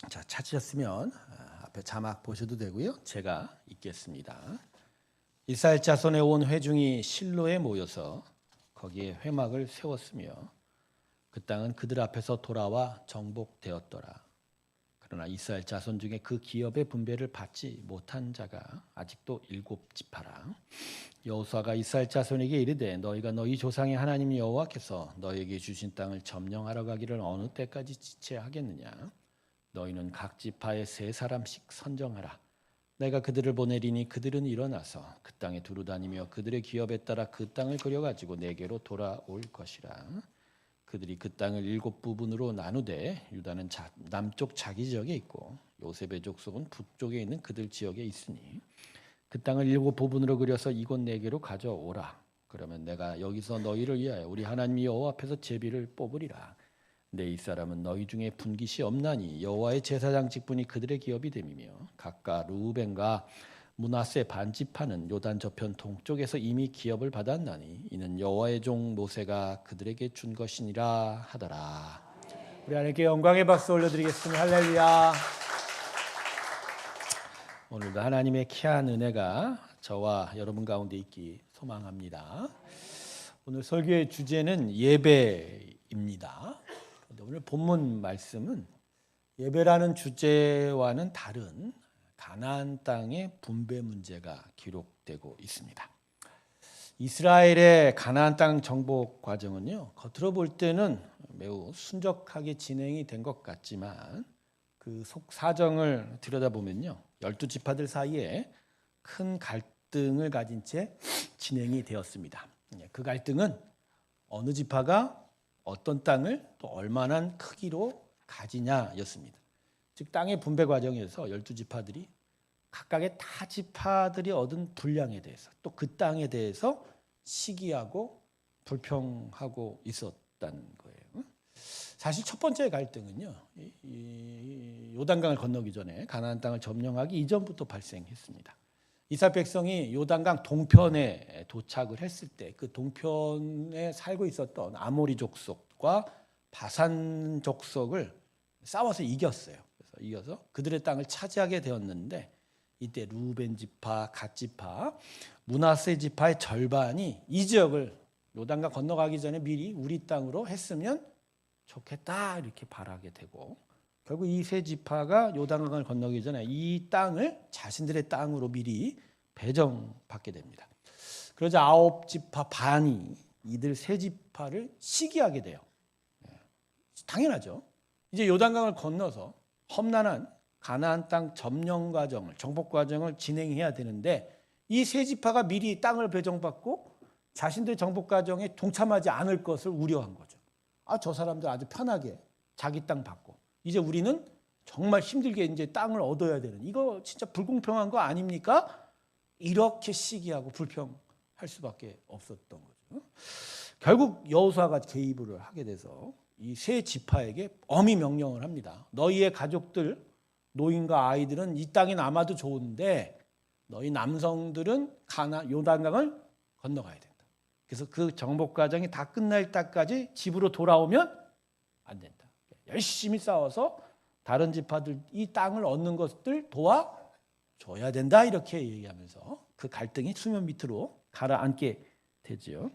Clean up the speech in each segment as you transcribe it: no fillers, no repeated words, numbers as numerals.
자, 찾으셨으면 앞에 자막 보셔도 되고요. 제가 읽겠습니다. 이스라엘 자손의 온 회중이 실로에 모여서 거기에 회막을 세웠으며 그 땅은 그들 앞에서 돌아와 정복되었더라. 그러나 이스라엘 자손 중에 그 기업의 분배를 받지 못한 자가 아직도 7지파라. 여호수아가 이스라엘 자손에게 이르되 너희가 너희 조상의 하나님 여호와께서 너희에게 주신 땅을 점령하러 가기를 어느 때까지 지체하겠느냐. 너희는 각 지파에 3사람씩 선정하라. 내가 그들을 보내리니 그들은 일어나서 그 땅에 두루 다니며 그들의 기업에 따라 그 땅을 그려가지고 내게로 돌아올 것이라. 그들이 그 땅을 7부분으로 나누되 유다는 남쪽 자기 지역에 있고 요셉의 족속은 북쪽에 있는 그들 지역에 있으니 그 땅을 7부분으로 그려서 이곳 내게로 가져오라. 그러면 내가 여기서 너희를 위하여 우리 하나님 여호와 앞에서 제비를 뽑으리라. 내 이 사람은 너희 중에 분깃이 없나니 여호와의 제사장 직분이 그들의 기업이 됨이며 각각 루벤과 므낫세 반지파는 요단 저편 동쪽에서 이미 기업을 받았나니 이는 여호와의 종 모세가 그들에게 준 것이니라 하더라. 우리 하나님께 영광의 박수 올려드리겠습니다. 할렐루야. 오늘도 하나님의 귀한 은혜가 저와 여러분 가운데 있기 소망합니다. 오늘 설교의 주제는 예배입니다. 오늘 본문 말씀은 예배라는 주제와는 다른 가나안 땅의 분배 문제가 기록되고 있습니다. 이스라엘의 가나안 땅 정복 과정은요, 겉으로 볼 때는 매우 순적하게 진행이 된 것 같지만 그 속 사정을 들여다보면요, 12지파들 사이에 큰 갈등을 가진 채 진행이 되었습니다. 그 갈등은 어느 지파가 어떤 땅을 또 얼마나 크기로 가지냐였습니다. 즉 땅의 분배 과정에서 12지파들이 각각의 타 지파들이 얻은 분량에 대해서 또 그 땅에 대해서 시기하고 불평하고 있었다는 거예요. 사실 첫 번째 갈등은요, 요단강을 건너기 전에 가나안 땅을 점령하기 이전부터 발생했습니다. 이스라엘 백성이 요단강 동편에 도착을 했을 때 그 동편에 살고 있었던 아모리 족속과 바산 족속을 싸워서 이겼어요. 그래서 이겨서 그들의 땅을 차지하게 되었는데 이때 루벤 지파, 갓 지파, 므낫세 지파의 절반이 이 지역을 요단강 건너가기 전에 미리 우리 땅으로 했으면 좋겠다 이렇게 바라게 되고 결국 이 세 지파가 요단강을 건너기 전에 이 땅을 자신들의 땅으로 미리 배정받게 됩니다. 그러자 9지파 반이 이들 세 지파를 시기하게 돼요. 당연하죠. 이제 요단강을 건너서 험난한 가나안 땅 점령 과정을, 정복 과정을 진행해야 되는데 이 세 지파가 미리 땅을 배정받고 자신들의 정복 과정에 동참하지 않을 것을 우려한 거죠. 저 사람들 아주 편하게 자기 땅 받고 이제 우리는 정말 힘들게 이제 땅을 얻어야 되는 이거 진짜 불공평한 거 아닙니까? 이렇게 시기하고 불평할 수밖에 없었던 거죠. 결국 여호수아가 개입을 하게 돼서 이 세 지파에게 엄히 명령을 합니다. 너희의 가족들, 노인과 아이들은 이 땅에 남아도 좋은데 너희 남성들은 요단강을 건너가야 된다. 그래서 그 정복 과정이 다 끝날 때까지 집으로 돌아오면 안 된다. 열심히 싸워서 다른 지파들 이 땅을 얻는 것들 도와줘야 된다 이렇게 얘기하면서 그 갈등이 수면 밑으로 가라앉게 되지요.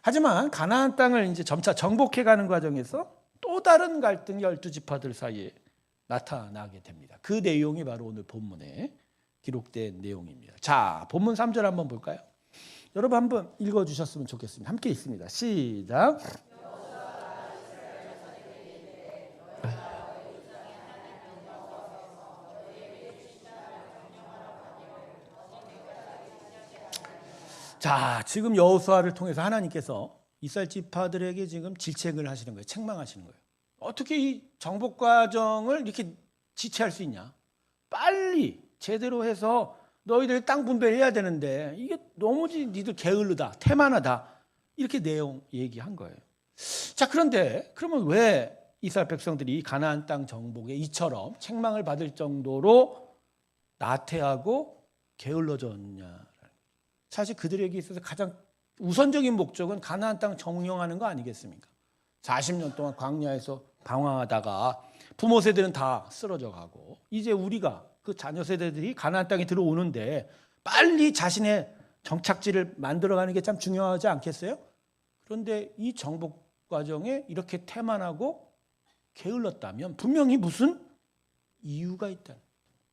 하지만 가나안 땅을 이제 점차 정복해가는 과정에서 또 다른 갈등이 12지파들 사이에 나타나게 됩니다. 그 내용이 바로 오늘 본문에 기록된 내용입니다. 자, 본문 3절 한번 볼까요? 여러분 한번 읽어주셨으면 좋겠습니다. 함께 읽습니다. 시작. 자, 지금 여호수아를 통해서 하나님께서 이스라엘 지파들에게 지금 질책을 하시는 거예요. 책망하시는 거예요. 어떻게 이 정복 과정을 이렇게 지체할 수 있냐? 빨리 제대로 해서 너희들 땅 분배를 해야 되는데 이게 너무 니들 게을르다, 태만하다 이렇게 내용 얘기한 거예요. 자, 그런데 그러면 왜 이스라엘 백성들이 가나안 땅 정복에 이처럼 책망을 받을 정도로 나태하고 게을러졌냐? 사실 그들에게 있어서 가장 우선적인 목적은 가나안 땅 점령하는 거 아니겠습니까? 40년 동안 광야에서 방황하다가 부모 세대는 다 쓰러져 가고 이제 우리가 그 자녀 세대들이 가나안 땅에 들어오는데 빨리 자신의 정착지를 만들어가는 게 참 중요하지 않겠어요? 그런데 이 정복 과정에 이렇게 태만하고 게을렀다면 분명히 무슨 이유가 있다.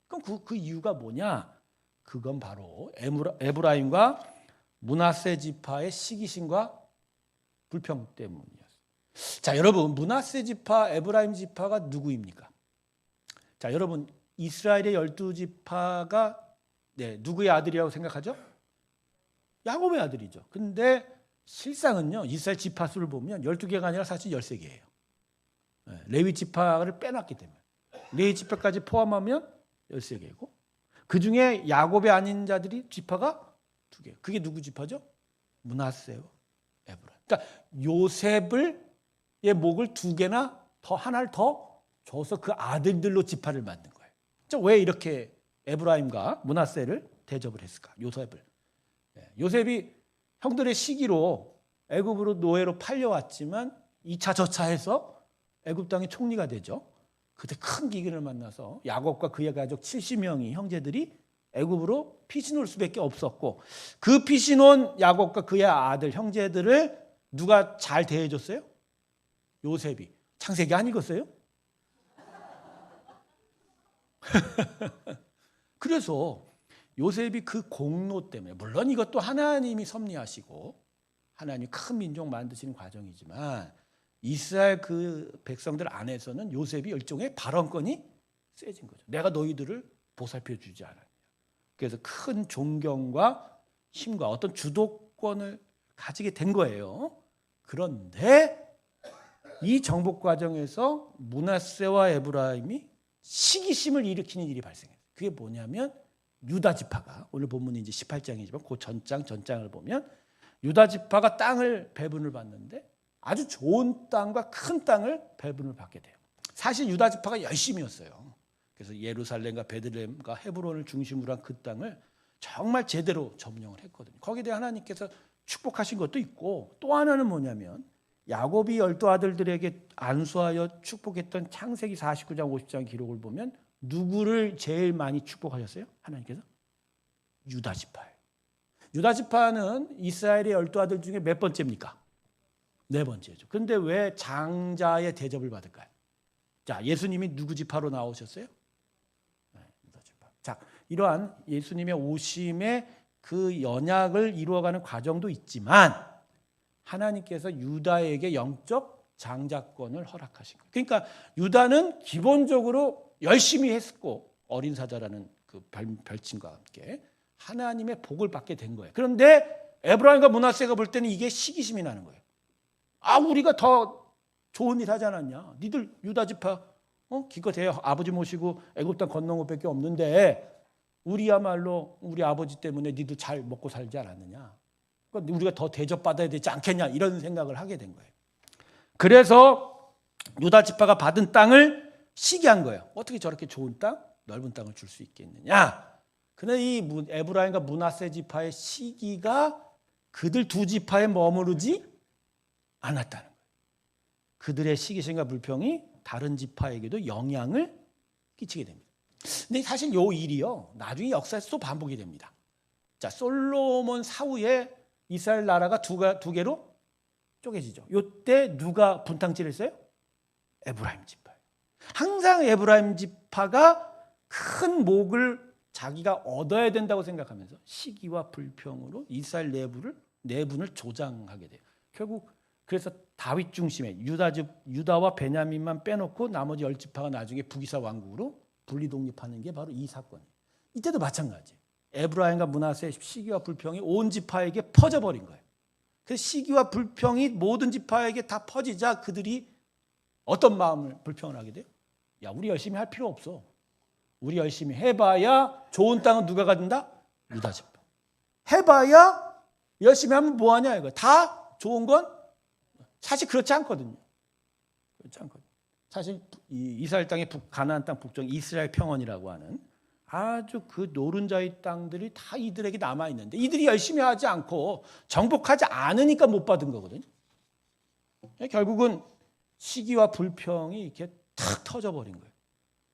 그럼 그 이유가 뭐냐? 그건 바로 에브라임과 므낫세 지파의 시기심과 불평 때문이었어요. 자, 여러분, 므낫세 지파, 에브라임 지파가 누구입니까? 자, 여러분, 이스라엘의 12지파가 누구의 아들이라고 생각하죠? 야곱의 아들이죠. 근데 실상은요, 이스라엘 지파 수를 보면 12개가 아니라 사실 13개예요. 레위 지파를 빼놨기 때문에. 레위 지파까지 포함하면 13개고, 그 중에 야곱의 아닌 자들이 지파가 2개. 그게 누구 지파죠? 므낫세와 에브라임. 그러니까 요셉의 목을 2개나 하나를 더 줘서 그 아들들로 지파를 만든 거예요. 왜 이렇게 에브라임과 므낫세를 대접을 했을까? 요셉이 형들의 시기로 애굽으로 노예로 팔려왔지만 2차 저차해서 애굽 땅의 총리가 되죠. 그때 큰 기근을 만나서 야곱과 그의 가족 70명이 형제들이 애굽으로 피신올 수밖에 없었고, 그 피신온 야곱과 그의 아들 형제들을 누가 잘 대해줬어요? 요셉이. 창세기 안 읽었어요? 그래서 요셉이 그 공로 때문에, 물론 이것도 하나님이 섭리하시고 하나님이 큰 민족 만드시는 과정이지만 이스라엘 그 백성들 안에서는 요셉이 일종의 발언권이 세진 거죠. 내가 너희들을 보살펴 주지 않았냐. 그래서 큰 존경과 힘과 어떤 주도권을 가지게 된 거예요. 그런데 이 정복 과정에서 므낫세와 에브라임이 시기심을 일으키는 일이 발생해요. 그게 뭐냐면 유다 지파가, 오늘 본문이 이제 18장이지만 그 전장을 보면 유다 지파가 땅을 배분을 받는데 아주 좋은 땅과 큰 땅을 배분을 받게 돼요. 사실 유다 지파가 열심이었어요. 그래서 예루살렘과 베들레헴과 헤브론을 중심으로 한 그 땅을 정말 제대로 점령을 했거든요. 거기에 대해 하나님께서 축복하신 것도 있고, 또 하나는 뭐냐면 야곱이 12아들들에게 안수하여 축복했던 창세기 49장 50장 기록을 보면 누구를 제일 많이 축복하셨어요? 하나님께서? 유다 지파예요. 유다 지파는 이스라엘의 12아들 중에 몇 번째입니까? 4번째죠. 그런데 왜 장자의 대접을 받을까요? 자, 예수님이 누구 지파로 나오셨어요? 유다 지파. 자, 이러한 예수님의 오심의 그 연약을 이루어가는 과정도 있지만 하나님께서 유다에게 영적 장자권을 허락하신 거예요. 그러니까 유다는 기본적으로 열심히 했고 어린 사자라는 그 별칭과 함께 하나님의 복을 받게 된 거예요. 그런데 에브라임과 므낫세가 볼 때는 이게 시기심이 나는 거예요. 우리가 더 좋은 일 하지 않았냐? 니들 유다 지파 기껏해야 아버지 모시고 애굽 땅 건너온 것밖에 없는데 우리야말로 우리 아버지 때문에 니들 잘 먹고 살지 않았느냐? 그러니까 우리가 더 대접받아야 되지 않겠냐? 이런 생각을 하게 된 거예요. 그래서 유다 지파가 받은 땅을 시기한 거예요. 어떻게 저렇게 좋은 땅, 넓은 땅을 줄 수 있겠느냐? 그런데 이 에브라임과 므낫세 지파의 시기가 그들 2지파에 머무르지 않았다는 거예요. 그들의 시기심과 불평이 다른 지파에게도 영향을 끼치게 됩니다. 근데 사실 이 일이요, 나중에 역사에서 또 반복이 됩니다. 자, 솔로몬 사후에 이스라엘 나라가 두 개로 쪼개지죠. 이때 누가 분탕질을 했어요? 에브라임 지파. 항상 에브라임 지파가 큰 목을 자기가 얻어야 된다고 생각하면서 시기와 불평으로 이스라엘 내분을 조장하게 돼요. 결국 그래서 다윗 중심의 유다와 베냐민만 빼놓고 나머지 10지파가 나중에 북이스라엘 왕국으로 분리 독립하는 게 바로 이 사건이에요. 이때도 마찬가지예요. 에브라임과 므낫세의 시기와 불평이 온 지파에게 퍼져버린 거예요. 그 시기와 불평이 모든 지파에게 다 퍼지자 그들이 어떤 마음을 불평을 하게 돼요? 야, 우리 열심히 할 필요 없어. 우리 열심히 해봐야 좋은 땅은 누가 가진다? 유다 지파. 해봐야 열심히 하면 뭐하냐 이거. 다 좋은 건 사실 그렇지 않거든요. 사실 이스라엘 땅의 가나안 땅 북쪽 이스라엘 평원이라고 하는 아주 그 노른자의 땅들이 다 이들에게 남아 있는데 이들이 열심히 하지 않고 정복하지 않으니까 못 받은 거거든요. 결국은 시기와 불평이 이렇게 탁 터져버린 거예요.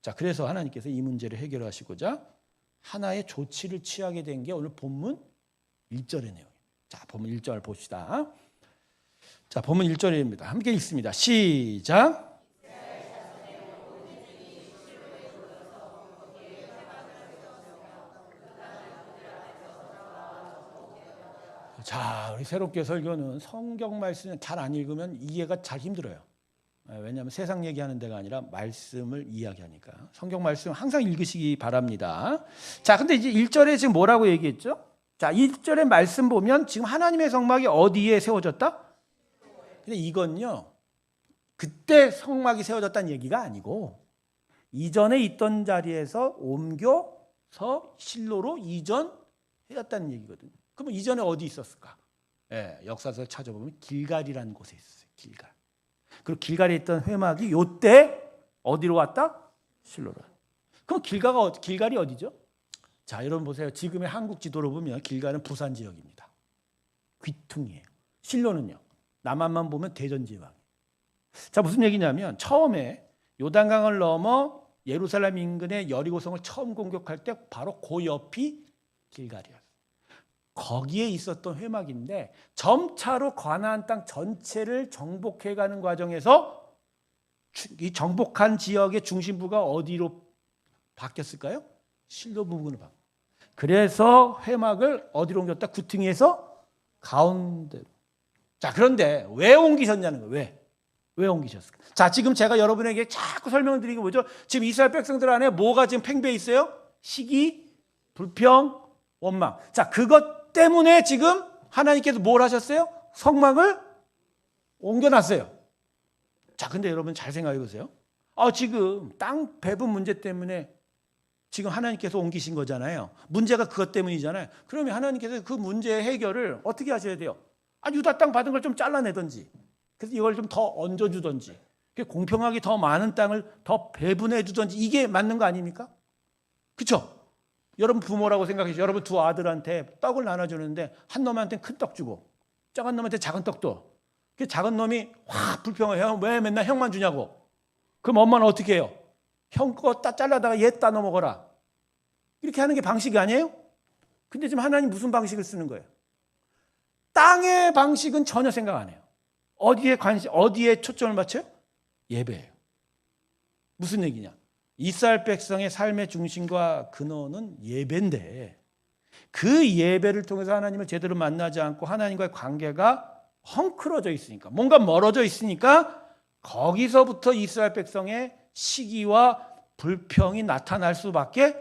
자, 그래서 하나님께서 이 문제를 해결하시고자 하나의 조치를 취하게 된 게 오늘 본문 1절의 내용이에요. 자, 본문 1절 봅시다. 자, 본문 1절입니다. 함께 읽습니다. 시작. 자, 우리 새롭게 설교는 성경 말씀을 잘 안 읽으면 이해가 잘 힘들어요. 왜냐하면 세상 얘기하는 데가 아니라 말씀을 이야기하니까. 성경 말씀 항상 읽으시기 바랍니다. 자, 근데 이제 1절에 지금 뭐라고 얘기했죠? 자, 1절의 말씀 보면 지금 하나님의 성막이 어디에 세워졌다? 근데 이건요, 그때 성막이 세워졌다는 얘기가 아니고 이전에 있던 자리에서 옮겨서 실로로 이전해졌다는 얘기거든요. 그러면 이전에 어디 있었을까? 예, 역사서를 찾아보면 길갈이라는 곳에 있었어요. 길갈. 그리고 길갈에 있던 회막이 요때 어디로 왔다? 실로로. 그럼 길갈이 어디죠? 자, 여러분 보세요. 지금의 한국 지도로 보면 길갈은 부산 지역입니다. 귀퉁이에요. 실로는요, 남한만 보면 대전 지방. 자, 무슨 얘기냐면 처음에 요단강을 넘어 예루살렘 인근의 여리고성을 처음 공격할 때 바로 그 옆이 길갈이었어요. 거기에 있었던 회막인데 점차로 가나안 땅 전체를 정복해가는 과정에서 이 정복한 지역의 중심부가 어디로 바뀌었을까요? 실로 부분으로 바뀌었어요. 그래서 회막을 어디로 옮겼다? 구퉁이에서 가운데로. 자, 그런데 왜 옮기셨냐는 거예요. 왜 옮기셨을까? 자, 지금 제가 여러분에게 자꾸 설명을 드리는 게 뭐죠? 지금 이스라엘 백성들 안에 뭐가 지금 팽배해 있어요? 시기, 불평, 원망. 자, 그것 때문에 지금 하나님께서 뭘 하셨어요? 성막을 옮겨놨어요. 자, 근데 여러분 잘 생각해 보세요. 지금 땅 배분 문제 때문에 지금 하나님께서 옮기신 거잖아요. 문제가 그것 때문이잖아요. 그러면 하나님께서 그 문제의 해결을 어떻게 하셔야 돼요? 유다 땅 받은 걸 좀 잘라내든지, 그래서 이걸 좀 더 얹어주든지, 공평하게 더 많은 땅을 더 배분해 주든지, 이게 맞는 거 아닙니까? 그렇죠? 여러분 부모라고 생각해주세요. 여러분 두 아들한테 떡을 나눠주는데 한 놈한테는 큰 떡 주고 작은 놈한테 작은 떡 줘. 그 작은 놈이 확 불평해요. 왜 맨날 형만 주냐고. 그럼 엄마는 어떻게 해요? 형 거 따 잘라다가 얘 따 넘어가라. 이렇게 하는 게 방식이 아니에요? 근데 지금 하나님 무슨 방식을 쓰는 거예요? 땅의 방식은 전혀 생각 안 해요. 어디에 초점을 맞춰요? 예배예요. 무슨 얘기냐? 이스라엘 백성의 삶의 중심과 근원은 예배인데 그 예배를 통해서 하나님을 제대로 만나지 않고 하나님과의 관계가 헝클어져 있으니까, 뭔가 멀어져 있으니까 거기서부터 이스라엘 백성의 시기와 불평이 나타날 수밖에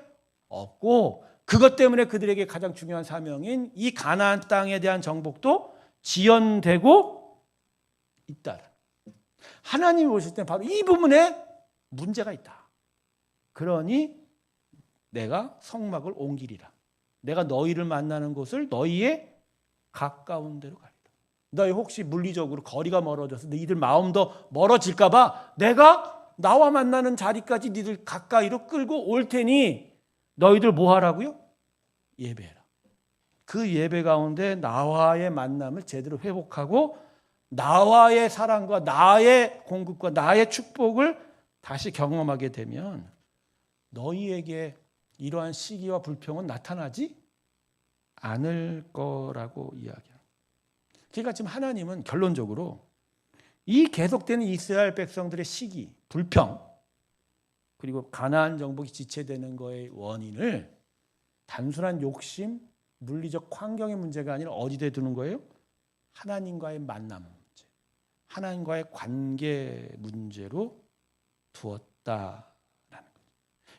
없고, 그것 때문에 그들에게 가장 중요한 사명인 이 가나안 땅에 대한 정복도 지연되고 있다. 하나님이 보실 때는 바로 이 부분에 문제가 있다. 그러니 내가 성막을 옮기리라. 내가 너희를 만나는 곳을 너희의 가까운 데로 가리라. 너희 혹시 물리적으로 거리가 멀어져서 너희들 마음도 멀어질까 봐 내가 나와 만나는 자리까지 너희들 가까이로 끌고 올 테니 너희들 뭐 하라고요? 예배해라. 그 예배 가운데 나와의 만남을 제대로 회복하고 나와의 사랑과 나의 공급과 나의 축복을 다시 경험하게 되면 너희에게 이러한 시기와 불평은 나타나지 않을 거라고 이야기합니다. 그러니까 지금 하나님은 결론적으로 이 계속되는 이스라엘 백성들의 시기, 불평, 그리고 가나안 정복이 지체되는 거의 원인을 단순한 욕심, 물리적 환경의 문제가 아니라 어디에 두는 거예요? 하나님과의 만남 문제, 하나님과의 관계 문제로 두었다.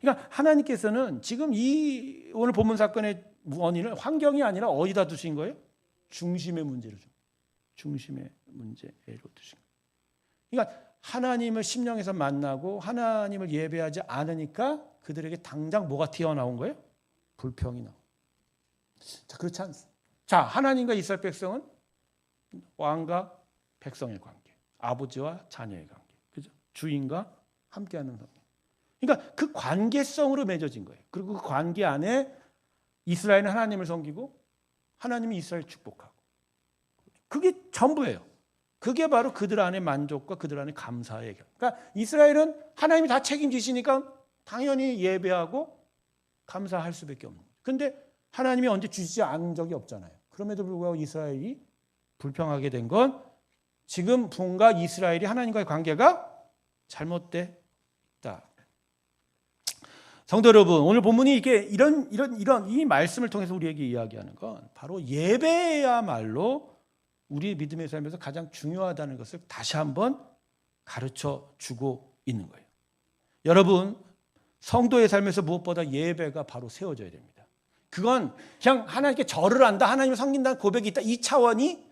그러니까 하나님께서는 지금 이 오늘 본문 사건의 원인을 환경이 아니라 어디다 두신 거예요? 중심의 문제로 준 거예요. 중심의 문제로 두신 거예요. 그러니까 하나님을 심령에서 만나고 하나님을 예배하지 않으니까 그들에게 당장 뭐가 튀어나온 거예요? 불평이 나온 거예요. 자, 그렇지 않습니다. 자, 하나님과 이스라엘 백성은 왕과 백성의 관계, 아버지와 자녀의 관계, 그죠? 주인과 함께하는 관계. 그러니까 그 관계성으로 맺어진 거예요. 그리고 그 관계 안에 이스라엘은 하나님을 섬기고 하나님이 이스라엘을 축복하고, 그게 전부예요. 그게 바로 그들 안의 만족과 그들 안의 감사의 결. 그러니까 이스라엘은 하나님이 다 책임지시니까 당연히 예배하고 감사할 수밖에 없는 거예요. 근데 하나님이 언제 주시지 않은 적이 없잖아요. 그럼에도 불구하고 이스라엘이 불평하게 된 건 지금 분과 이스라엘이 하나님과의 관계가 잘못됐다. 성도 여러분, 오늘 본문이 이게 이런 이 말씀을 통해서 우리에게 이야기하는 건 바로 예배야말로 우리의 믿음의 삶에서 가장 중요하다는 것을 다시 한번 가르쳐 주고 있는 거예요. 여러분, 성도의 삶에서 무엇보다 예배가 바로 세워져야 됩니다. 그건 그냥 하나님께 절을 한다, 하나님을 섬긴다는 고백이 있다, 이 차원이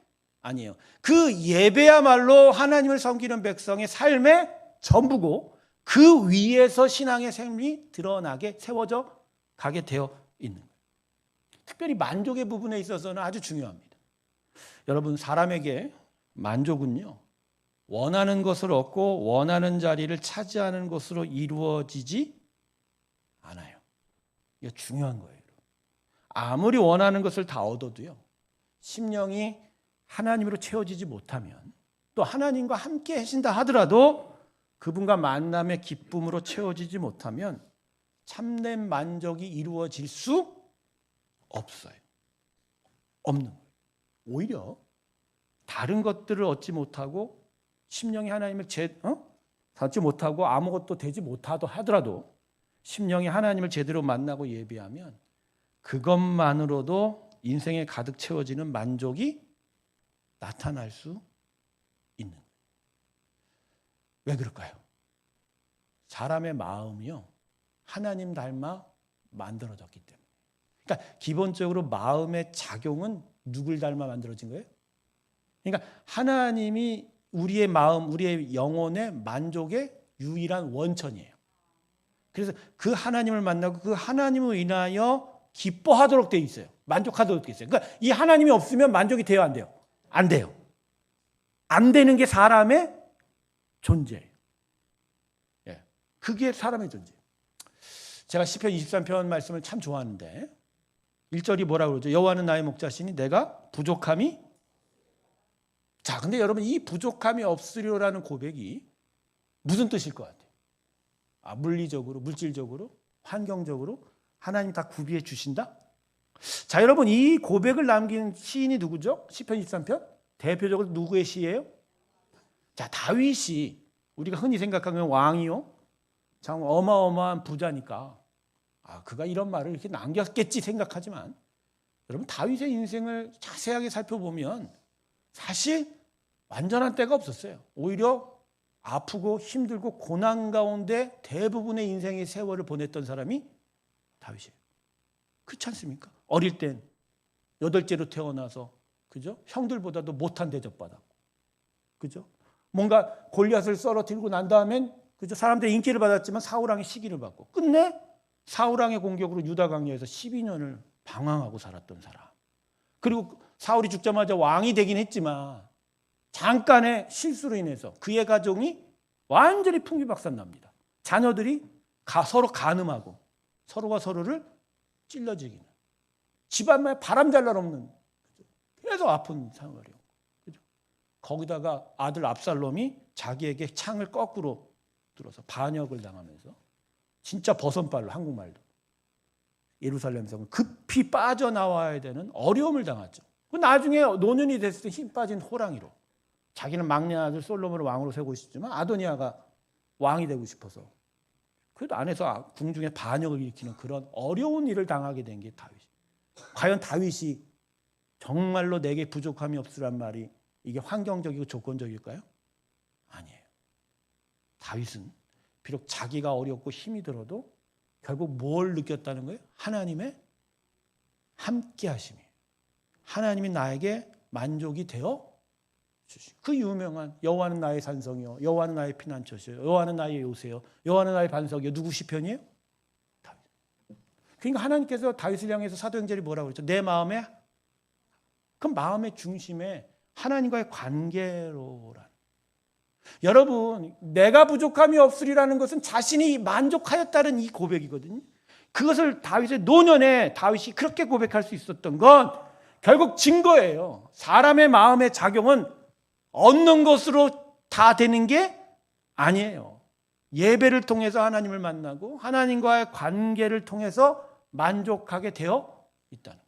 아니에요. 그 예배야말로 하나님을 섬기는 백성의 삶의 전부고 그 위에서 신앙의 셈이 드러나게 세워져 가게 되어 있는 거예요. 특별히 만족의 부분에 있어서는 아주 중요합니다. 여러분, 사람에게 만족은요, 원하는 것을 얻고 원하는 자리를 차지하는 것으로 이루어지지 않아요. 이게 중요한 거예요. 아무리 원하는 것을 다 얻어도요, 심령이 하나님으로 채워지지 못하면, 또 하나님과 함께 하신다 하더라도 그분과 만남의 기쁨으로 채워지지 못하면 참된 만족이 이루어질 수 없어요. 없는 거예요. 오히려 다른 것들을 얻지 못하고 심령이 하나님을 받지 못하고 아무것도 되지 못하도 하더라도 심령이 하나님을 제대로 만나고 예배하면 그것만으로도 인생에 가득 채워지는 만족이 나타날 수 있는 거예요. 왜 그럴까요? 사람의 마음이요, 하나님 닮아 만들어졌기 때문에. 그러니까 기본적으로 마음의 작용은 누굴 닮아 만들어진 거예요? 그러니까 하나님이 우리의 마음, 우리의 영혼의 만족의 유일한 원천이에요. 그래서 그 하나님을 만나고 그 하나님을 인하여 기뻐하도록 되어 있어요. 만족하도록 되어 있어요. 그러니까 이 하나님이 없으면 만족이 돼요, 안 돼요? 안 돼요. 안 되는 게 사람의 존재예요. 예, 그게 사람의 존재예요. 제가 시편 23편 말씀을 참 좋아하는데 1절이 뭐라고 그러죠? 여호와는 나의 목자시니 내가 부족함이. 자, 근데 여러분, 이 부족함이 없으리라는 고백이 무슨 뜻일 것 같아요? 물리적으로, 물질적으로, 환경적으로 하나님 다 구비해 주신다? 자, 여러분, 이 고백을 남긴 시인이 누구죠? 시편 23편? 대표적으로 누구의 시예요? 자, 다윗이 우리가 흔히 생각하는 왕이요, 참 어마어마한 부자니까 그가 이런 말을 이렇게 남겼겠지 생각하지만, 여러분, 다윗의 인생을 자세하게 살펴보면 사실 완전한 때가 없었어요. 오히려 아프고 힘들고 고난 가운데 대부분의 인생의 세월을 보냈던 사람이 다윗이에요. 그렇지 않습니까? 어릴 땐 8째로 태어나서, 그죠? 형들보다도 못한 대접받았고, 그죠? 뭔가 골리앗을 썰어들고 난 다음엔, 그죠? 사람들의 인기를 받았지만 사울왕의 시기를 받고, 끝내 사울왕의 공격으로 유다 광야에서 12년을 방황하고 살았던 사람. 그리고 사울이 죽자마자 왕이 되긴 했지만 잠깐의 실수로 인해서 그의 가정이 완전히 풍비박산납니다. 자녀들이 서로 간음하고 서로가 서로를 찔러지기는, 집안에 바람잘 날 없는, 계속 아픈 생활이에요. 거기다가 아들 압살롬이 자기에게 창을 거꾸로 들어서 반역을 당하면서 진짜 버선발로, 한국말도 예루살렘 성을 급히 빠져나와야 되는 어려움을 당했죠. 나중에 노년이 됐을 때 힘 빠진 호랑이로, 자기는 막내 아들 솔로몬을 왕으로 세우고 싶지만 아도니아가 왕이 되고 싶어서 그래도 안에서 궁중에 반역을 일으키는 그런 어려운 일을 당하게 된 게 다윗이에요. 과연 다윗이 정말로 내게 부족함이 없으란 말이 이게 환경적이고 조건적일까요? 아니에요. 다윗은 비록 자기가 어렵고 힘이 들어도 결국 뭘 느꼈다는 거예요? 하나님의 함께 하심이에요. 하나님이 나에게 만족이 되어 주신 그 유명한 여호와는 나의 산성이요, 여호와는 나의 피난처시요, 여호와는 나의 요새요, 여호와는 나의 반석이요. 누구 시편이에요? 다윗. 그러니까 하나님께서 다윗을 향해서 사도행전이 뭐라고 그랬죠? 내 마음에, 그 마음의 중심에 하나님과의 관계로란. 여러분, 내가 부족함이 없으리라는 것은 자신이 만족하였다는 이 고백이거든요. 그것을 다윗의 노년에 다윗이 그렇게 고백할 수 있었던 건 결국 증거예요. 사람의 마음의 작용은 얻는 것으로 다 되는 게 아니에요. 예배를 통해서 하나님을 만나고 하나님과의 관계를 통해서 만족하게 되어 있다는.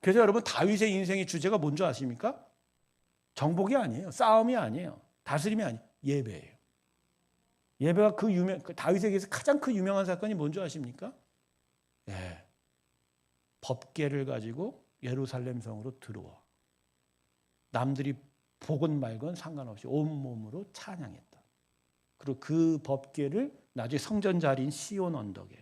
그래서 여러분 다윗의 인생의 주제가 뭔지 아십니까? 정복이 아니에요. 싸움이 아니에요. 다스림이 아니에요. 예배예요. 예배가 그 다윗에게서 가장 큰 유명한 사건이 뭔지 아십니까? 예. 법궤를 가지고 예루살렘 성으로 들어와. 남들이 보건 말건 상관없이 온몸으로 찬양했다. 그리고 그 법궤를 나중에 성전 자리인 시온 언덕에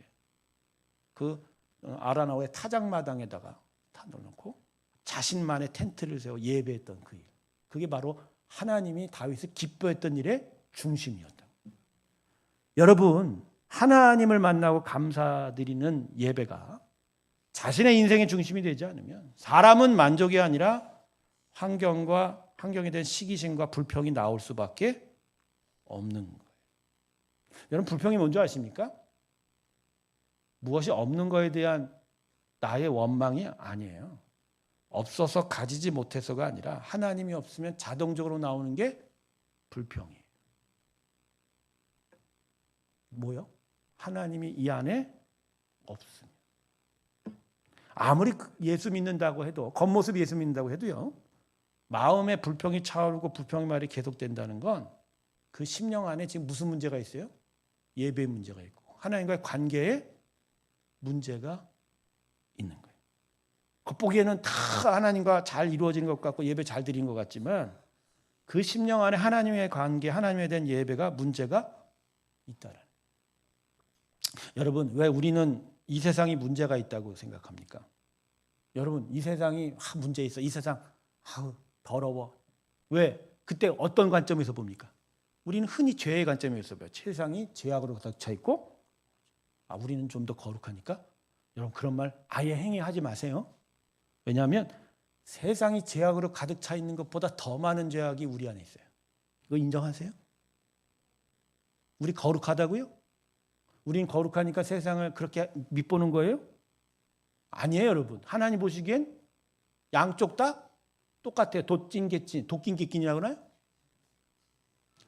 그 아라나오의 타작마당에다가 다 넣어놓고 자신만의 텐트를 세워 예배했던 그 일. 그게 바로 하나님이 다윗을 기뻐했던 일의 중심이었다. 여러분, 하나님을 만나고 감사드리는 예배가 자신의 인생의 중심이 되지 않으면 사람은 만족이 아니라 환경에 대한 시기심과 불평이 나올 수밖에 없는 거예요. 여러분, 불평이 뭔지 아십니까? 무엇이 없는 거에 대한 나의 원망이 아니에요. 없어서 가지지 못해서가 아니라 하나님이 없으면 자동적으로 나오는 게 불평이에요. 뭐요? 하나님이 이 안에 없습니다. 아무리 예수 믿는다고 해도, 겉모습 예수 믿는다고 해도요, 마음에 불평이 차오르고 불평의 말이 계속된다는 건 그 심령 안에 지금 무슨 문제가 있어요? 예배의 문제가 있고 하나님과의 관계에 문제가 있는 거예요. 겉보기에는 다 하나님과 잘 이루어지는 것 같고 예배 잘 드리는 것 같지만 그 심령 안에 하나님의 관계, 하나님에 대한 예배가 문제가 있다는. 여러분, 왜 우리는 이 세상이 문제가 있다고 생각합니까? 여러분, 이 세상이 문제 있어. 이 세상 더러워. 왜? 그때 어떤 관점에서 봅니까? 우리는 흔히 죄의 관점에서 봐요. 세상이 죄악으로 가득 차 있고 우리는 좀 더 거룩하니까. 여러분, 그런 말 아예 행위하지 마세요. 왜냐하면 세상이 죄악으로 가득 차 있는 것보다 더 많은 죄악이 우리 안에 있어요. 이거 인정하세요? 우리 거룩하다고요? 우린 거룩하니까 세상을 그렇게 밉보는 거예요? 아니에요, 여러분. 하나님 보시기엔 양쪽 다 똑같아요. 도찐 개찐, 도낀 개낀이라고 하나요?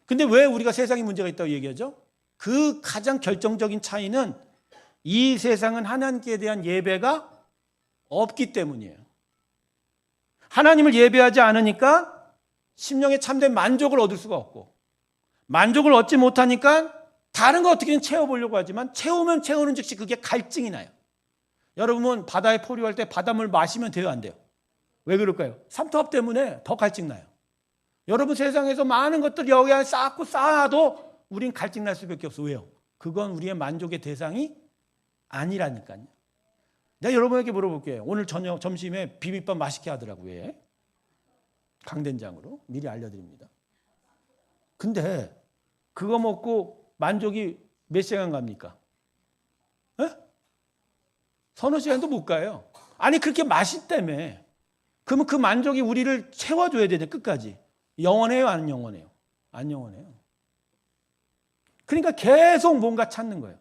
근데 왜 우리가 세상에 문제가 있다고 얘기하죠? 그 가장 결정적인 차이는 이 세상은 하나님께 대한 예배가 없기 때문이에요. 하나님을 예배하지 않으니까 심령에 참된 만족을 얻을 수가 없고, 만족을 얻지 못하니까 다른 거 어떻게든 채워보려고 하지만 채우면 채우는 즉시 그게 갈증이 나요. 여러분은 바다에 포류할 때 바닷물 마시면 돼요, 안 돼요? 왜 그럴까요? 삼투압 때문에 더 갈증 나요. 여러분, 세상에서 많은 것들 여기 안에 쌓고 쌓아도 우린 갈증 날 수밖에 없어. 왜요? 그건 우리의 만족의 대상이 아니라니까요. 내가 여러분에게 물어볼게요. 오늘 저녁 점심에 비빔밥 맛있게 하더라고요. 왜? 강된장으로 미리 알려드립니다. 근데 그거 먹고 만족이 몇 시간 갑니까? 에? 서너 시간도 못 가요. 아니, 그렇게 맛있다며. 그러면 그 만족이 우리를 채워줘야 되죠, 끝까지. 영원해요, 안 영원해요? 안 영원해요. 그러니까 계속 뭔가 찾는 거예요.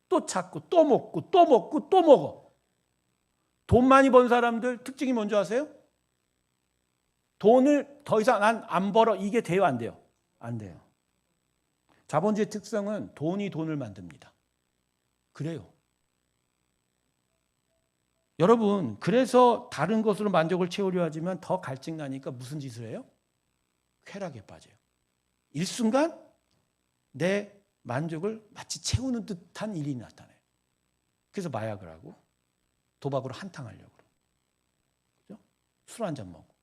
또 찾고 또 먹고 또 먹고 또 먹어. 돈 많이 번 사람들 특징이 뭔지 아세요? 돈을 더 이상 난 안 벌어. 이게 돼요, 안 돼요? 안 돼요. 자본주의 특성은 돈이 돈을 만듭니다. 그래요. 여러분, 그래서 다른 것으로 만족을 채우려 하지만 더 갈증 나니까 무슨 짓을 해요? 쾌락에 빠져요. 일순간 내 만족을 마치 채우는 듯한 일이 나타나요. 그래서 마약을 하고 도박으로 한탕하려고 그래요. 술 한 잔 먹고.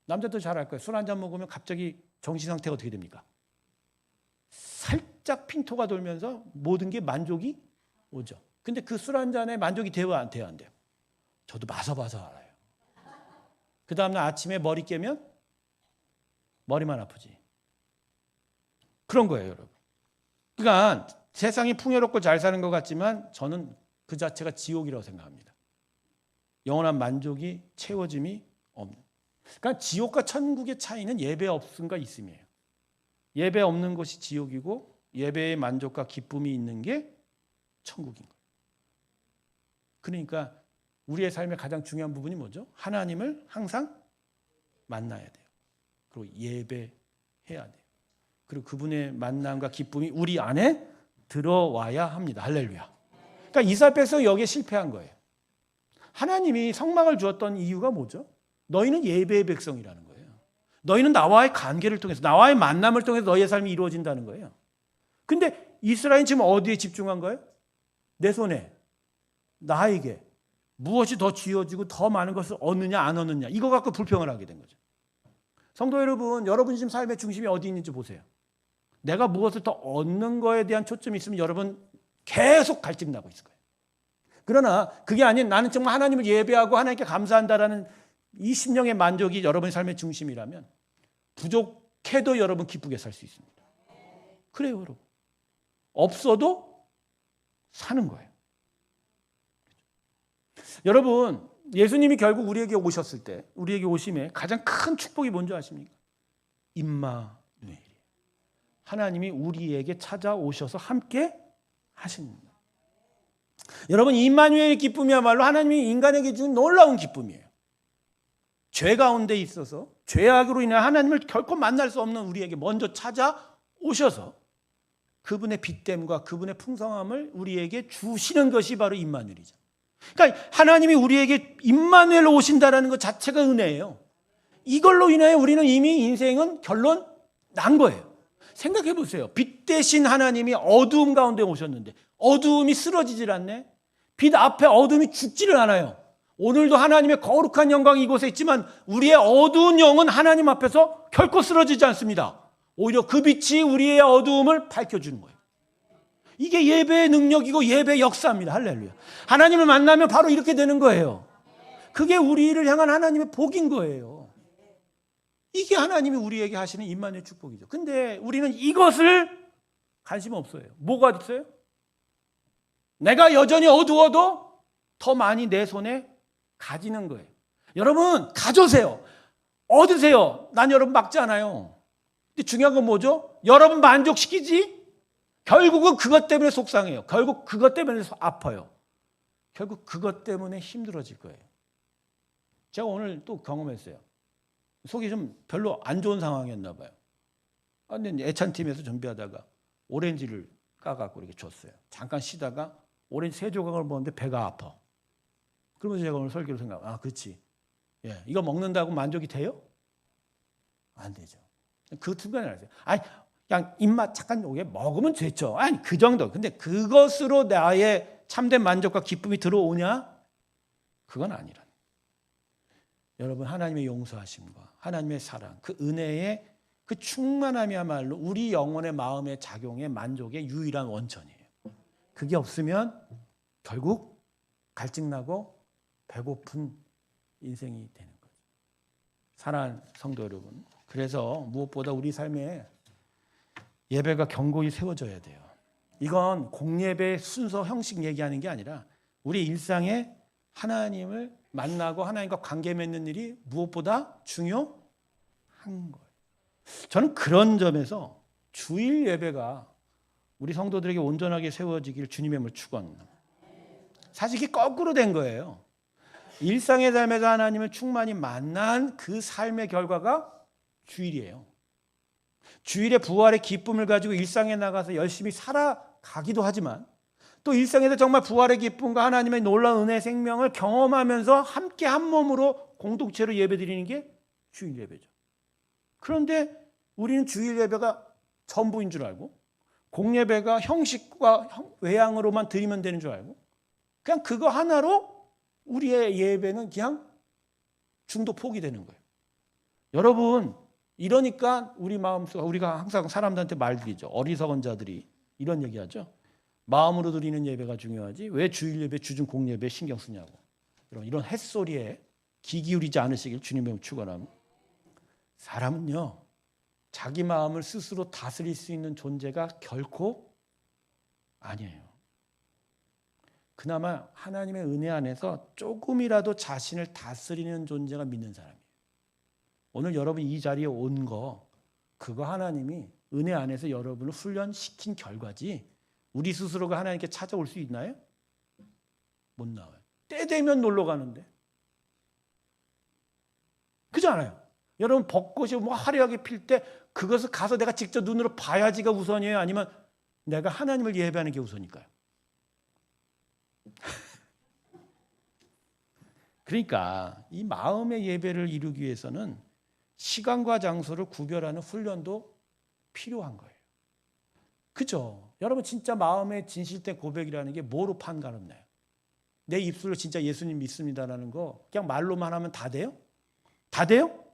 남자도 잘 알 거예요. 술 한 잔 먹으면 갑자기 정신 상태가 어떻게 됩니까? 살짝 핀토가 돌면서 모든 게 만족이 오죠. 근데 그 술 한 잔에 만족이 돼요, 안 돼요? 안 돼요? 저도 마셔봐서 알아요. 그 다음날 아침에 머리 깨면 머리만 아프지. 그런 거예요, 여러분. 그러니까 세상이 풍요롭고 잘 사는 것 같지만 저는 그 자체가 지옥이라고 생각합니다. 영원한 만족이 채워짐이 없는. 그러니까 지옥과 천국의 차이는 예배 없음과 있음이에요. 예배 없는 것이 지옥이고 예배의 만족과 기쁨이 있는 게 천국인 거예요. 그러니까 우리의 삶의 가장 중요한 부분이 뭐죠? 하나님을 항상 만나야 돼요. 그리고 예배해야 돼요. 해야 돼요. 그리고 그분의 만남과 기쁨이 우리 안에 들어와야 합니다. 할렐루야. 그러니까 이스라엘 백성이 여기에 실패한 거예요. 하나님이 성막을 주었던 이유가 뭐죠? 너희는 예배의 백성이라는 거예요. 너희는 나와의 관계를 통해서, 나와의 만남을 통해서 너희의 삶이 이루어진다는 거예요. 근데 이스라엘은 지금 어디에 집중한 거예요? 내 손에, 나에게 무엇이 더 쥐어지고 더 많은 것을 얻느냐 안 얻느냐, 이거 갖고 불평을 하게 된 거죠. 성도 여러분, 여러분 지금 삶의 중심이 어디 있는지 보세요. 내가 무엇을 더 얻는 거에 대한 초점이 있으면 여러분 계속 갈증 나고 있을 거예요. 그러나 그게 아닌 나는 정말 하나님을 예배하고 하나님께 감사한다라는 이 심령의 만족이 여러분의 삶의 중심이라면 부족해도 여러분 기쁘게 살 수 있습니다. 그래요, 여러분. 없어도 사는 거예요. 여러분, 예수님이 결국 우리에게 오셨을 때, 우리에게 오심에 가장 큰 축복이 뭔지 아십니까? 임마누엘이에요. 하나님이 우리에게 찾아오셔서 함께 하십니다. 여러분, 임마누엘의 기쁨이야말로 하나님이 인간에게 준 놀라운 기쁨이에요. 죄 가운데 있어서 죄악으로 인해 하나님을 결코 만날 수 없는 우리에게 먼저 찾아오셔서 그분의 빛됨과 그분의 풍성함을 우리에게 주시는 것이 바로 임마누엘이죠. 그러니까 하나님이 우리에게 임마누엘로 오신다는 것 자체가 은혜예요. 이걸로 인해 우리는 이미 인생은 결론 난 거예요. 생각해 보세요. 빛 대신 하나님이 어두움 가운데 오셨는데 어두움이 쓰러지질 않네. 빛 앞에 어둠이 죽지를 않아요. 오늘도 하나님의 거룩한 영광이 이곳에 있지만 우리의 어두운 영은 하나님 앞에서 결코 쓰러지지 않습니다. 오히려 그 빛이 우리의 어두움을 밝혀주는 거예요. 이게 예배의 능력이고 예배의 역사입니다. 할렐루야. 하나님을 만나면 바로 이렇게 되는 거예요. 그게 우리를 향한 하나님의 복인 거예요. 이게 하나님이 우리에게 하시는 임마누엘 축복이죠. 근데 우리는 이것을 관심 없어요. 뭐가 있어요? 내가 여전히 어두워도 더 많이 내 손에 가지는 거예요. 여러분, 가져세요. 얻으세요. 난 여러분 막지 않아요. 근데 중요한 건 뭐죠? 여러분 만족시키지? 결국은 그것 때문에 속상해요. 결국 그것 때문에 아파요. 결국 그것 때문에 힘들어질 거예요. 제가 오늘 또 경험했어요. 속이 좀 별로 안 좋은 상황이었나 봐요. 근데 애찬팀에서 준비하다가 오렌지를 까갖고 이렇게 줬어요. 잠깐 쉬다가 오렌지 3조각을 먹었는데 배가 아파. 그러면서 제가 오늘 설교를 생각해요. 그렇지. 예, 이거 먹는다고 만족이 돼요? 안 되죠. 그 순간에 알았어요. 그냥 입맛 잠깐 오게 먹으면 됐죠. 그 정도. 근데 그것으로 나의 참된 만족과 기쁨이 들어오냐? 그건 아니라. 여러분, 하나님의 용서하심과 하나님의 사랑, 그 은혜의 그 충만함이야말로 우리 영혼의 마음의 작용의 만족의 유일한 원천이에요. 그게 없으면 결국 갈증나고 배고픈 인생이 되는 거죠. 사랑하는 성도 여러분, 그래서 무엇보다 우리 삶에 예배가 견고히 세워져야 돼요. 이건 공예배 순서 형식 얘기하는 게 아니라 우리 일상에 하나님을 만나고 하나님과 관계 맺는 일이 무엇보다 중요한 거예요. 저는 그런 점에서 주일 예배가 우리 성도들에게 온전하게 세워지길 주님의 이름으로 축원합니다. 사실 이게 거꾸로 된 거예요. 일상의 삶에서 하나님을 충만히 만난 그 삶의 결과가 주일이에요. 주일에 부활의 기쁨을 가지고 일상에 나가서 열심히 살아가기도 하지만 또 일상에서 정말 부활의 기쁨과 하나님의 놀라운 은혜의 생명을 경험하면서 함께 한 몸으로 공동체로 예배드리는 게 주일 예배죠. 그런데 우리는 주일 예배가 전부인 줄 알고 공예배가 형식과 외양으로만 드리면 되는 줄 알고 그냥 그거 하나로 우리의 예배는 그냥 중도 포기되는 거예요. 여러분, 이러니까 우리 마음속 우리가 항상 사람들한테 말드리죠. 어리석은 자들이 이런 얘기하죠. 마음으로 드리는 예배가 중요하지 왜 주일 예배, 주중 공예배에 신경 쓰냐고. 이런 햇소리에 귀 기울이지 않으시길 주님의 축원합니다. 사람은요, 자기 마음을 스스로 다스릴 수 있는 존재가 결코 아니에요. 그나마 하나님의 은혜 안에서 조금이라도 자신을 다스리는 존재가 믿는 사람이에요. 오늘 여러분 이 자리에 온 거 그거 하나님이 은혜 안에서 여러분을 훈련시킨 결과지 우리 스스로가 하나님께 찾아올 수 있나요? 못 나와요. 때 되면 놀러 가는데. 그렇지 않아요? 여러분 벚꽃이 뭐 화려하게 필 때 그것을 가서 내가 직접 눈으로 봐야지가 우선이에요? 아니면 내가 하나님을 예배하는 게 우선일까요? 그러니까 이 마음의 예배를 이루기 위해서는 시간과 장소를 구별하는 훈련도 필요한 거예요. 그죠? 여러분 진짜 마음의 진실된 고백이라는 게 뭐로 판가름나요? 내 입술로 진짜 예수님 믿습니다라는 거 그냥 말로만 하면 다 돼요? 다 돼요?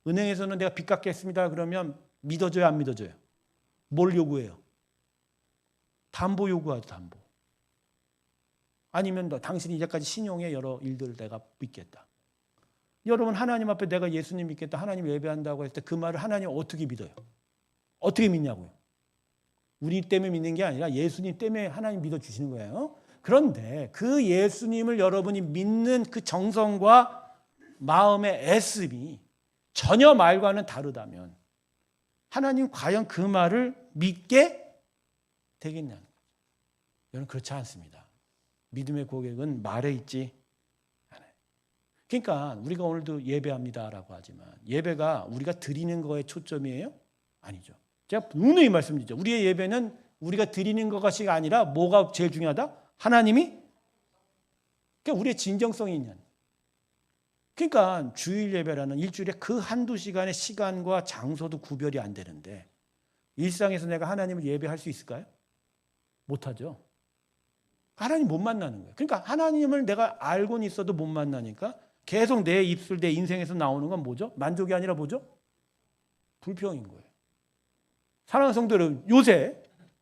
은행에서는 내가 빚 갚겠습니다 그러면 믿어줘요, 안 믿어줘요? 뭘 요구해요? 담보 요구하죠, 담보. 아니면 당신이 이제까지 신용의 여러 일들을 내가 믿겠다. 여러분 하나님 앞에 내가 예수님 믿겠다, 하나님 예배한다고 했을 때 그 말을 하나님 어떻게 믿어요? 어떻게 믿냐고요? 우리 때문에 믿는 게 아니라 예수님 때문에 하나님 믿어주시는 거예요. 그런데 그 예수님을 여러분이 믿는 그 정성과 마음의 애씀이 전혀 말과는 다르다면 하나님 과연 그 말을 믿게 되겠냐는 거죠. 여러분 그렇지 않습니다. 믿음의 고백은 말에 있지 않아요. 그러니까 우리가 오늘도 예배합니다라고 하지만 예배가 우리가 드리는 거에 초점이에요? 아니죠. 제가 누누이 말씀드리죠. 우리의 예배는 우리가 드리는 것이 아니라 뭐가 제일 중요하다? 하나님이? 그러니까 우리의 진정성이 있냐. 그러니까 주일 예배라는 일주일에 그 한두 시간의 시간과 장소도 구별이 안 되는데 일상에서 내가 하나님을 예배할 수 있을까요? 못하죠. 하나님 못 만나는 거예요. 그러니까 하나님을 내가 알고는 있어도 못 만나니까 계속 내 입술, 내 인생에서 나오는 건 뭐죠? 만족이 아니라 뭐죠? 불평인 거예요. 사랑하는 성도 여러분,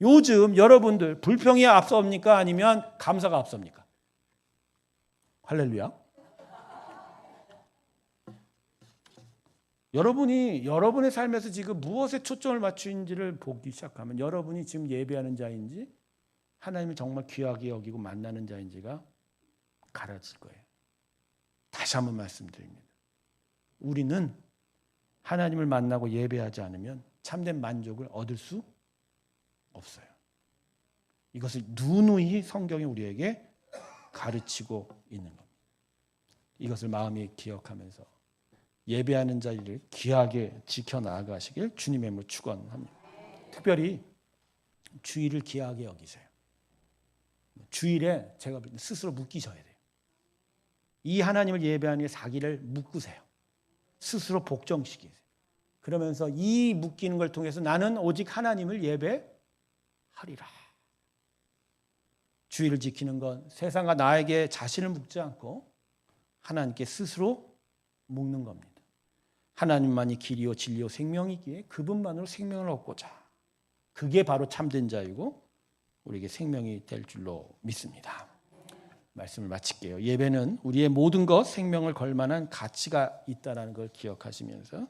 요즘 여러분들 불평이 앞섭니까? 아니면 감사가 앞섭니까? 할렐루야. 여러분이 여러분의 삶에서 지금 무엇에 초점을 맞추는지를 보기 시작하면 여러분이 지금 예배하는 자인지 하나님을 정말 귀하게 여기고 만나는 자인지가 가려질 거예요. 다시 한번 말씀드립니다. 우리는 하나님을 만나고 예배하지 않으면 참된 만족을 얻을 수 없어요. 이것을 누누이 성경이 우리에게 가르치고 있는 겁니다. 이것을 마음에 기억하면서 예배하는 자리를 귀하게 지켜나가시길 주님의 이름으로 축원합니다. 특별히 주일을 귀하게 여기세요. 주일에 제가 스스로 묶이셔야 돼요. 이 하나님을 예배하는 자기를 묶으세요. 스스로 복종시키세요. 그러면서 이 묶이는 걸 통해서 나는 오직 하나님을 예배하리라. 주일을 지키는 건 세상과 나에게 자신을 묶지 않고 하나님께 스스로 묶는 겁니다. 하나님만이 길이요 진리요 생명이기에 그분만으로 생명을 얻고자. 그게 바로 참된 자이고 우리에게 생명이 될 줄로 믿습니다. 말씀을 마칠게요. 예배는 우리의 모든 것 생명을 걸 만한 가치가 있다는 걸 기억하시면서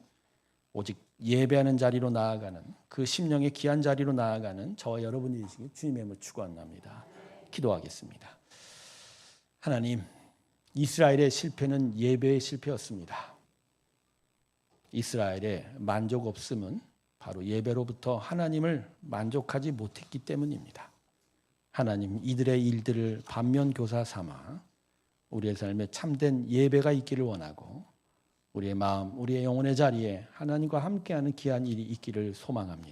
오직 예배하는 자리로 나아가는 그 심령의 귀한 자리로 나아가는 저와 여러분이 되시길 주님의 이름으로 축원합니다. 기도하겠습니다. 하나님, 이스라엘의 실패는 예배의 실패였습니다. 이스라엘의 만족 없음은 바로 예배로부터 하나님을 만족하지 못했기 때문입니다. 하나님, 이들의 일들을 반면교사 삼아 우리의 삶에 참된 예배가 있기를 원하고 우리의 마음, 우리의 영혼의 자리에 하나님과 함께하는 귀한 일이 있기를 소망합니다.